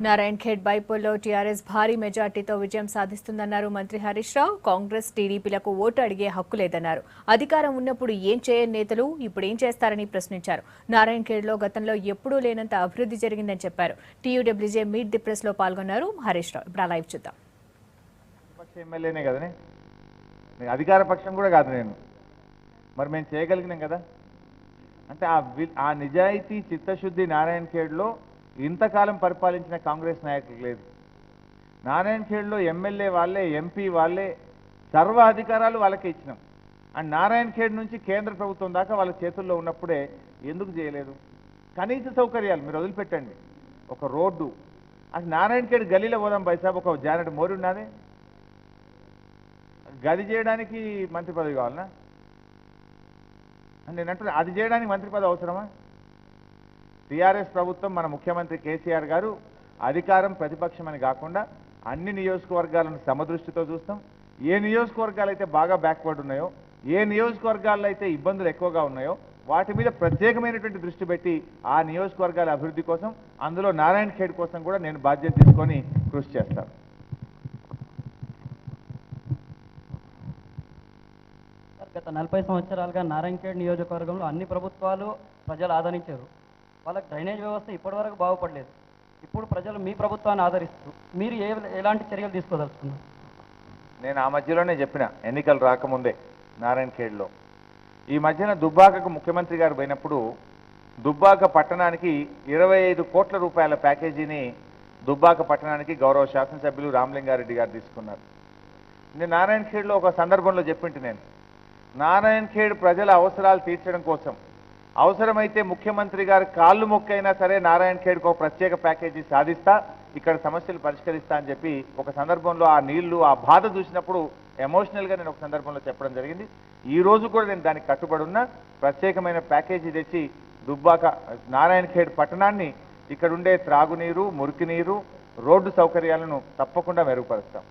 Narayan Khed బైపోల్లో TRS భారీ మెజార్టీతో విజయం సాధిస్తుందన్నారు మంత్రి హరీష్ రావు. కాంగ్రెస్ టీడీపీలకు ఓటు అడిగే హక్కు లేదన్నారు. అధికారం ఉన్నప్పుడు ఏం చేయని నేతలు ఇప్పుడు ఏం చేస్తారని ప్రశ్నించారు. నారాయణ్ ఖేడ్లో గతంలో ఎప్పుడూ లేనంత అభివృద్ధి జరిగిందని చెప్పారు. టీయూడబ్ల్యూజే మీట్ ది ప్రెస్ లో పాల్గొన్నారు హరీష్ రావు. ఇప్పుడు లైవ్ చూద్దాం. ఎమ్మెల్యేనే కదనే, అధికార పక్షం కూడా కాదు నేను, మరి మేము చేయగలిగినాం కదా. అంటే ఆ నిజాయితీ చిత్తశుద్ధి నారాయణ్ ఖేడ్లో ఇంతకాలం పరిపాలించిన కాంగ్రెస్ నాయకులకు లేదు. నారాయణ్ ఖేడ్లో ఎమ్మెల్యే వాళ్ళే, ఎంపీ వాళ్ళే, సర్వ అధికారాలు వాళ్ళకే ఇచ్చినాం. అండ్ నారాయణ్ ఖేడ్ నుంచి కేంద్ర ప్రభుత్వం దాకా వాళ్ళ చేతుల్లో ఉన్నప్పుడే ఎందుకు చేయలేదు? కనీస సౌకర్యాలు మీరు వదిలిపెట్టండి, ఒక రోడ్డు అసలు నారాయణ్ ఖేడ్ గలీలో పోదాం బైసాబ్, ఒక జానెట్ మోరి ఉన్నది, గది చేయడానికి మంత్రి పదవి కావాలనా? నేను అంటున్నా, అది చేయడానికి మంత్రి పదవి అవసరమా? టీఆర్ఎస్ ప్రభుత్వం, మన ముఖ్యమంత్రి కేసీఆర్ గారు అధికారం ప్రతిపక్షం అని కాకుండా అన్ని నియోజకవర్గాలను సమదృష్టితో చూస్తాం. ఏ నియోజకవర్గాలు అయితే బాగా బ్యాక్వర్డ్ ఉన్నాయో, ఏ నియోజకవర్గాల్లో అయితే ఇబ్బందులు ఎక్కువగా ఉన్నాయో వాటి మీద ప్రత్యేకమైనటువంటి దృష్టి పెట్టి ఆ నియోజకవర్గాల అభివృద్ధి కోసం, అందులో నారాయణ్ ఖేడ్ కోసం కూడా నేను బాధ్యత తీసుకొని కృషి చేస్తాను. గత 40 సంవత్సరాలుగా నారాయణ్ ఖేడ్ నియోజకవర్గంలో అన్ని ప్రభుత్వాలు ప్రజలు ఆదరించారు. వాళ్ళకి డ్రైనేజ్ వ్యవస్థ ఇప్పటివరకు బాగుపడలేదు. ఇప్పుడు ప్రజలు మీ ప్రభుత్వాన్ని ఆదరిస్తూ మీరు ఎలాంటి చర్యలు తీసుకోదలుచుకున్నారు? నేను ఆ మధ్యలోనే చెప్పిన, ఎన్నికలు రాకముందే నారాయణ్ ఖేడ్లో ఈ మధ్యన దుబ్బాకకు ముఖ్యమంత్రి గారు పోయినప్పుడు దుబ్బాక పట్టణానికి 25 కోట్ల రూపాయల ప్యాకేజీని దుబ్బాక పట్టణానికి గౌరవ శాసనసభ్యులు రామలింగారెడ్డి గారు తీసుకున్నారు. నేను నారాయణ్ ఖేడ్లో ఒక సందర్భంలో చెప్పింటి, నేను నారాయణ్ ఖేడ్ ప్రజల అవసరాలు తీర్చడం కోసం అవసరమైతే ముఖ్యమంత్రి గారు కాళ్ళు మొక్కైనా సరే నారాయణ్ ఖేడ్కు ఒక ప్రత్యేక ప్యాకేజీ సాధిస్తా, ఇక్కడ సమస్యలు పరిష్కరిస్తా అని చెప్పి ఒక సందర్భంలో ఆ నీళ్లు, ఆ బాధ చూసినప్పుడు ఎమోషనల్గా నేను ఒక సందర్భంలో చెప్పడం జరిగింది. ఈ రోజు కూడా నేను దానికి కట్టుబడి ఉన్న ప్రత్యేకమైన ప్యాకేజీ తెచ్చి దుబ్బాక నారాయణ్ ఖేడ్ పట్టణాన్ని, ఇక్కడ ఉండే త్రాగునీరు, మురికి నీరు, రోడ్డు సౌకర్యాలను తప్పకుండా మెరుగుపరుస్తాం.